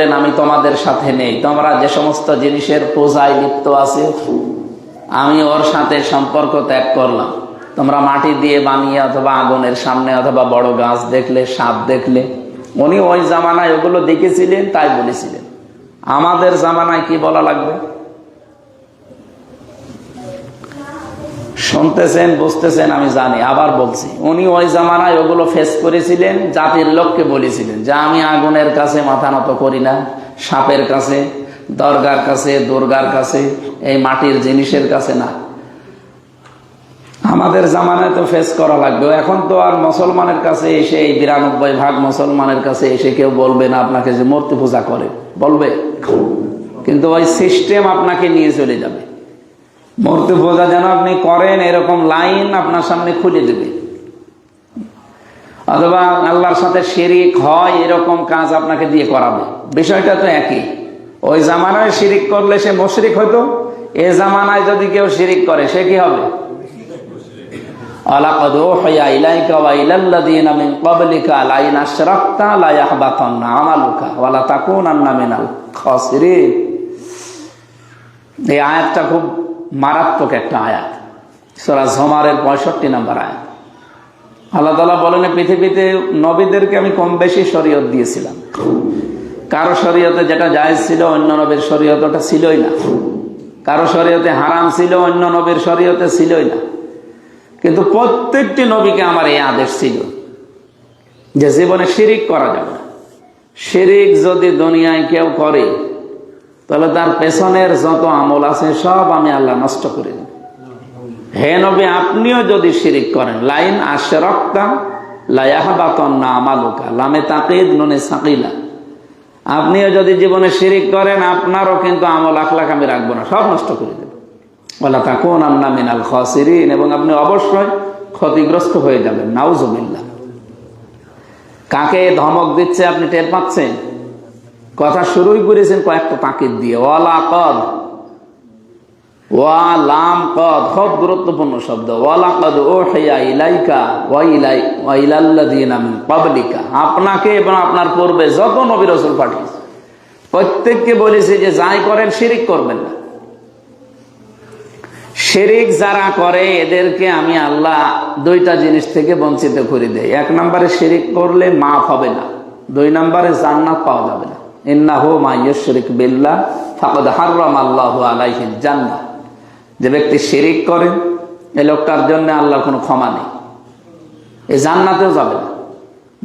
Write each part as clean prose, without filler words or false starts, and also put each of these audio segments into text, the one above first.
বললেন আমি তোমাদের সাথে নেই, তোমরা যে সমস্ত জিনিসের পূজায় লিপ্ত আছে আমি ওর সাথে সম্পর্ক ত্যাগ করলাম। তোমরা মাটি দিয়ে বানিয়ে অথবা আগুনের সামনে অথবা বড় গাছ দেখলে, সাপ দেখলে, উনি ওই জামানায় ওগুলো দেখেছিলেন তাই বলেছিলেন। আমাদের জামানায় কি বলা লাগবে? শুনতেছেন, বুঝতেছেন, আমি জানি, আবার বলছি, উনি ওই জামানায় ওগুলো ফেস করেছিলেন, জাতির লোককে বলেছিলেন যে আমি আগুনের কাছে মাথা নত করি না, সাপের কাছে, দরগার কাছে, দুর্গার কাছে, এই মাটির জিনিসের কাছে না। আমাদের জামানায় তো ফেস করা লাগবে। এখন তো আর মুসলমানের কাছে এসে, এই 92% মুসলমানের কাছে এসে কেউ বলবে না আপনাকে যে মূর্তি পূজা করে, বলবে? কিন্তু ওই সিস্টেম আপনাকে নিয়ে চলে যাবে। মূর্তি পূজা যেন আপনি করেন এরকম লাইন আপনার সামনে খুলে দেবে, অথবা আল্লাহর সাথে শিরিক হয় এরকম কাজ আপনাকে দিয়ে করাবে। বিষয়টা তো একই। ওই জামানায় শিরিক করলে সে মুশরিক হতো, এ জামানায় যদি কেউ শিরিক করে সে কি হবে? আলাকাদ উহিয়া ইলাইকা ওয়া ইলাল্লাযীনা মিন ক্বাবলিকা লাইন আশরাকতা লা ইয়াহবাতান্না আমালুকা ওয়া লা তাকুনান্না মিনাল খাসিরিন। এই আয়াতটা খুব মারাত্মক একটা আয়াত, সূরা যুমারের 65 নম্বর আয়াত। আল্লাহ তাআলা বলেন, পৃথিবীতে নবীদেরকে আমি কম বেশি শরীয়ত দিয়েছিলাম। কারো শরীয়তে যেটা জায়েজ ছিল অন্য নবীর শরীয়তে ওটা ছিলই না। কারো শরীয়তে হারাম ছিল অন্য নবীর শরীয়তে ছিলই না। কিন্তু প্রত্যেকটি নবীকে আমার এই আদেশ ছিল যে জীবনে শিরিক করা যাবে না। শিরিক যদি দুনিয়ায় কেউ করে তাহলে তার পেছনের যত আমল আছে সব আমি আল্লাহ নষ্ট করে দেব। হে নবী, আপনিও যদি শিরিক করেন, লাইন আশরাকতা লা ইয়াহবাতান্না আমালুকা, লামে তাকিদ নুনে সাকিলা, আপনিও যদি জীবনে শিরিক করেন আপনারও কিন্তু আমল আখলাক আমি রাখবো না, সব নষ্ট করে দেব। ওয়ালা তাকুনান্না মিনাল খাসিরিন, এবং আপনি অবশ্যই ক্ষতিগ্রস্ত হয়ে যাবেন। নাউজুবিল্লাহ। কাকে ধমক দিচ্ছে আপনি টের পাচ্ছেন? কথা শুরুই করেছেন কয়েকটা তাকিদ দিয়ে, ওয়ালাকাদ, ওয়া লাম কদ, খুব গুরুত্বপূর্ণ শব্দ। ওয়ালাকাদ উহিয়া ইলাইকা ওয়া ইলাল্লাযীনা মিন ক্বাবলিকা, আপনাকে এবং আপনার পূর্বে যত নবী রাসূল পাঠিয়েছে প্রত্যেককে বলেছে যে যাই করেন শিরিক করবেন না। শিরিক যারা করে এদেরকে আমি আল্লাহ দুইটা জিনিস থেকে বঞ্চিত করে দেয়। এক নম্বরে শিরিক করলে মাফ হবে না, দুই নম্বরে জান্নাত পাওয়া যাবে না। ইন্নাহু মা ইউশরিক বিল্লাহ ফাকাদ হারামাল্লাহু আলাইহিল জান্নাহ। যে ব্যক্তি শিরিক করে এই লোকটার জন্য আল্লাহর কোনো ক্ষমা নেই, এই জান্নাতেও যাবে না।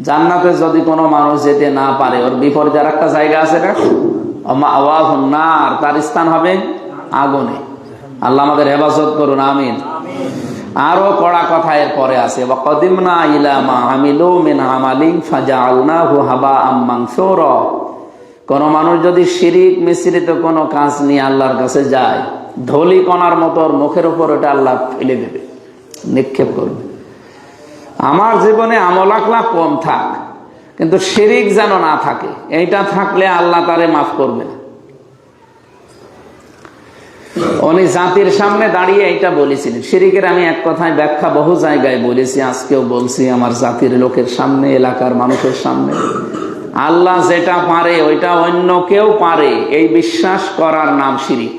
জান্নাতে যদি কোনো মানুষ যেতে না পারে, ওর বিপরীতে আর একটা জায়গা আছে না, মাওয়াহুন নার, তার স্থান হবে আগুনে। আল্লাহ আমাদের হেফাজত করুন, আমিন। আরো কড়া কথা এর পরে আছে, ওয়া কাদিমনা ইলা মা আমিলু মিন আমালিন ফাজআলনাহু হাবাআম মানসুরা। কোন মানুষ যদি শিরিক মিশ্রিত কোনো কাজ নিয়ে আল্লাহর কাছে যায়, ধলি কণার মতো ওর মুখের উপর ওটা আল্লাহ ফেলে দেবে, নিক্ষেপ করবে। আমার জীবনে আমল আখলাক কম থাক, কিন্তু শিরিক যেন না থাকে, এইটা থাকলে আল্লাহ তারে মাফ করবে না। উনি জাতির সামনে দাঁড়িয়ে এইটা বলেছিলেন। শিরিকের আমি এক কথায় ব্যাখ্যা বহু জায়গায় বলেছি, আজকেও বলছি আমার জাতির লোকের সামনে, এলাকার মানুষের সামনে। আল্লাহ যেটা পারে ওইটা অন্য কেউ পারে, এই বিশ্বাস করার নাম শিরিক।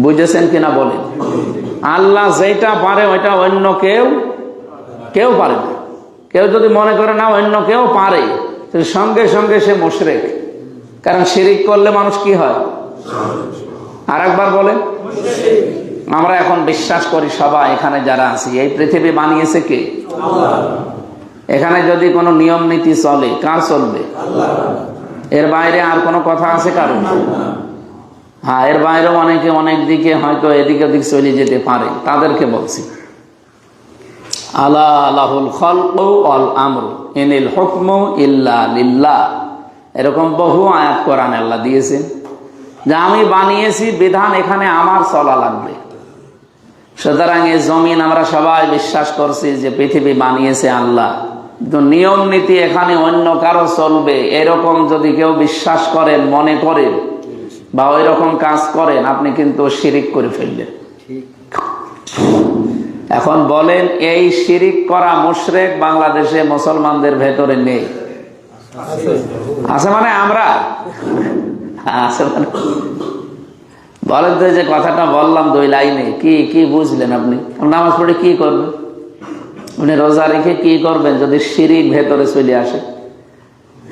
বুঝেছেন কিনা বলেন? আল্লাহ যেটা পারে ওইটা অন্য কেউ পারে না। কেউ যদি মনে করে না অন্য কেউ পারে, সঙ্গে সঙ্গে সে মুশরিক। কারণ শিরিক করলে মানুষ কি হয়? আর একবার বলেন। আমরা এখন বিশ্বাস করি সবাই এখানে যারা আছি, এই পৃথিবী বানিয়েছে কে? আল্লাহ। এখানে যদি কোনো নিয়ম নীতি চলে, কার চলবে? আল্লাহ। এর বাইরে আর কোনো কথা আছে কারো? হ্যাঁ, এর বাইরেও অনেকে অনেক দিকে হয়তো এদিক ওদিক চলে যেতে পারে, তাদেরকে বলছি আলা লাহুল খালকু ওয়াল আমরু ইনিল হুকমু ইল্লা লিল্লাহ। এরকম বহু আয়াত কোরআনে আল্লাহ দিয়েছেন যে আমি বানিয়েছি, বিধান এখানে আমার চলা লাগবে। সুতরাং এই জমিন আমরা সবাই বিশ্বাস করছি যে পৃথিবী বানিয়েছে আল্লাহ, কিন্তু নিয়ম নীতি এখানে অন্য কারো চলবে এরকম যদি কেউ বিশ্বাস করেন, মনে করেন বা ওই রকম কাজ করেন, আপনি কিন্তু শিরিক করে ফেললেন। এখন বলেন, এই শিরিক করা মুশরিক বাংলাদেশে মুসলমানদের ভেতরে নেই? আছে মানে আমরা আছে মানে বলেন তো, যে কথাটা বললাম 2 লাইনে, কি কি বুঝলেন আপনি? নামাজ পড়ে কি করবেন? আপনি রোজা রেখে কি করবেন যদি শিরিক ভেতরে চলে আসে?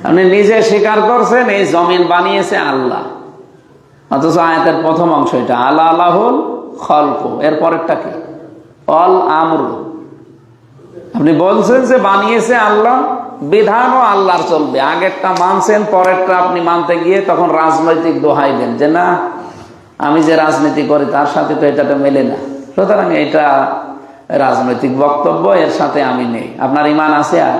আপনি নিজে স্বীকার করছেন এই জমিন বানিয়েছে আল্লাহ, অথচ আয়াতের প্রথম অংশ এটা আল্লাহ আল্লাহুল খলক, এর পরেরটা কি? অল আমর। আপনি বলছেন যে বানিয়েছে আল্লাহ, বিধানও আল্লাহর চলবে। আগেরটা মানছেন, পরেরটা আপনি মানতে গিয়ে তখন রাজনৈতিক দোহাই দেন যে না, আমি যে রাজনীতি করি তার সাথে তো এটা মেলে না, সুতরাং এটা রাজনৈতিক বক্তব্য, এর সাথে আমি নেই। আপনার ঈমান আছে? আর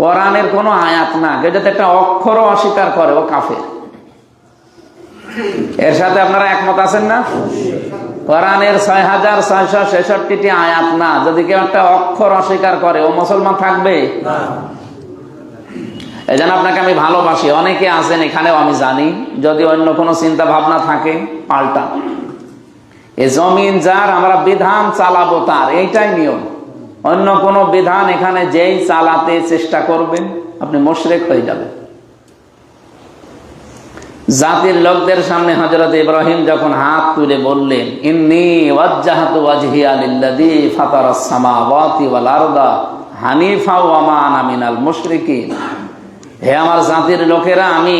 কোরআনের কোন আয়াত না, যেটাতে একটা অক্ষরও অস্বীকার করে ও কাফের। এর সাথে আপনারা একমত আছেন না? কোরআনের 6666টি আয়াত না, যদি কেউ একটা অক্ষর অস্বীকার করে ও মুসলমান থাকবে? এই জন্য আপনাকে আমি ভালোবাসি। অনেকে আছেন এখানেও, আমি জানি, যদি অন্য কোনো চিন্তা ভাবনা থাকে পাল্টা। এ জমিন যার, আমরা বিধান চালাবো তার, এইটাই নিয়ম। অন্য কোনো বিধান এখানে যেই চালাতে চেষ্টা করবেন আপনি মুশরিক হয়ে যাবেন। জাতির লোকদের সামনে হযরত ইব্রাহিম যখন হাত তুলে বললেন, ইন্নী ওয়াজ্জাহতু ওয়াজহিয়া লিল্লাযী ফাতারাস সামাওয়াতি ওয়াল আরদা হানিফা ওয়া মা আনা মিনাল মুশরিকিন, হে আমার জাতির লোকেরা, আমি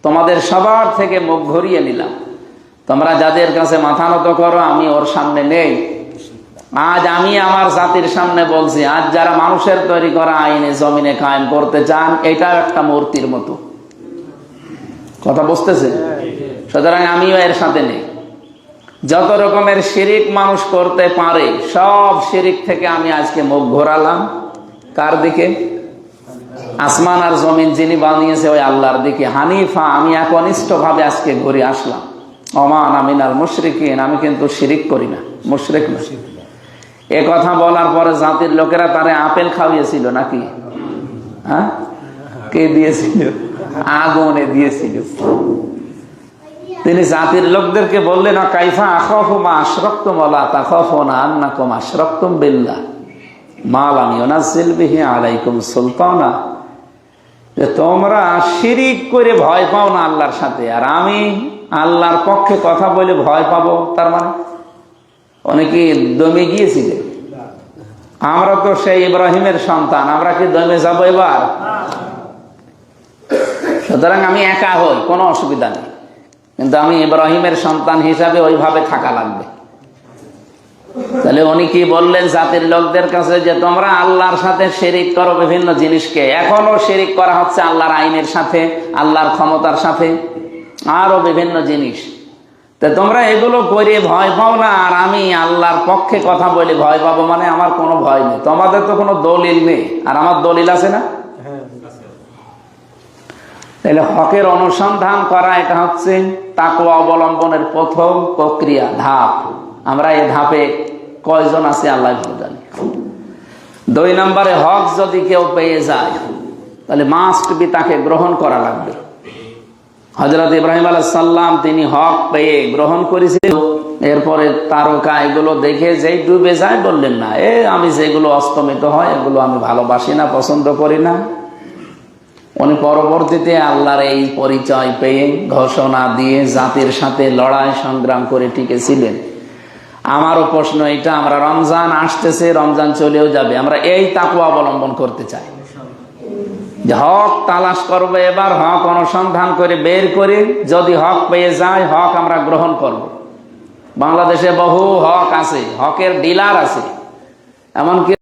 তোমাদের সবার থেকে মুখ ঘুরিয়ে নিলাম। তোমরা যাদের কাছে মাথা নত করো, আমি ওর সামনে নেই। আজ আমি আমার জাতির সামনে বলছি, আজ যারা মানুষের তৈরি করা আইনে জমিনে কায়েম করতে চান, এটাও একটা মূর্তির মতো। কথা বুঝতেছে? সুতরাং আমিও এর সাথে নেই। যত রকমের শিরিক মানুষ করতে পারে, সব শিরিক থেকে আমি আজকে মুখ ঘোরালাম। কার দিকে? আসমান আর জমিন যিনি বানিয়েছে ওই আল্লাহর দিকে। হানিফা, আমি একনিষ্ঠ ভাবে আজকে ঘুরে আসলাম। ওমা আনা মিনাল মুশরিকিন, আমি কিন্তু শিরিক করি না, মুশরিক না। এ কথা বলার পরে জাতির লোকেরা তারে আপেল খাওয়িয়েছিল নাকি? হ্যাঁ, কে দিয়েছিল? আগুনে দিয়েছিল। তিনি জাতির লোকদেরকে বললেন, কাইফা আখাফু মা আশরাকতুম ওয়ালা তাখাফুনা আন্নাকুম আশরাকতুম বিল্লাহ মা লাম ইউনাজ্জিল বিহি আলাইকুম সুলতানা, যে তোমরা শিরিক করে ভয় পাও না আল্লাহর সাথে, আর আমি আল্লাহর পক্ষে কথা বলে ভয় পাবো? তার মানে অনেকে দমে গিয়েছিলেন। আমরা তো সেই ইব্রাহিমের সন্তান, আমরা কি দমে যাবো এবার? সুতরাং আমি একা হই, কোনো অসুবিধা নেই, কিন্তু আমি ইব্রাহিমের সন্তান হিসাবে ওইভাবে থাকা লাগবে। তাহলে উনি কি বললেন জাতির লোকদের কাছে, যে তোমরা আল্লাহর সাথে শিরিক করো বিভিন্ন জিনিসকে। এখনো শিরিক করা হচ্ছে আল্লাহর আইনের সাথে, আল্লাহর ক্ষমতার সাথে, আরো বিভিন্ন জিনিস। তো তোমরা এগুলো করে ভয় পাও না, আর আমি আল্লাহর পক্ষে কথা বলে ভয় পাবো, মানে আমার কোনো ভয় নেই। তোমাদের তো কোনো দলিল নেই, আর আমার দলিল আছে না? তাহলে হকের অনুসন্ধান করা, এটা হচ্ছে তাকওয়া অবলম্বনের প্রথম প্রক্রিয়া, ধাপ। আমরা এই ধাপে কয়জন আছি আল্লাহ ভালো জানে। 2 নম্বরে, হক যদি কেউ পেয়ে যায় তাহলে মাস্ট বি তাকে গ্রহণ করা লাগবে। হযরত ইব্রাহিম আলাইহিস সালাম তিনি হক পেয়ে গ্রহণ করেছিলেন। এরপরে তারকা এগুলো দেখে যেই ডুবে যায়, বললেন না, আমি যেগুলো অস্তমিত হয় এগুলো আমি ভালোবাসি না, পছন্দ করি না। উনি পরবর্তীতে আল্লাহর এই পরিচয় পেয়ে ঘোষণা দিয়ে জাতির সাথে লড়াই সংগ্রাম করে টিকেছিলেন। আমারও প্রশ্ন এটা, আমরা রমজান আসতেছে, রমজান চলেও যাবে, আমরা এই তাকওয়া অবলম্বন করতে চাই যে হক তালাশ করবো, এবার হক অনুসন্ধান করে বের করে যদি হক পেয়ে যায়, হক আমরা গ্রহণ করব। বাংলাদেশে বহু হক আছে, হকের ডিলার আছে, এমনকি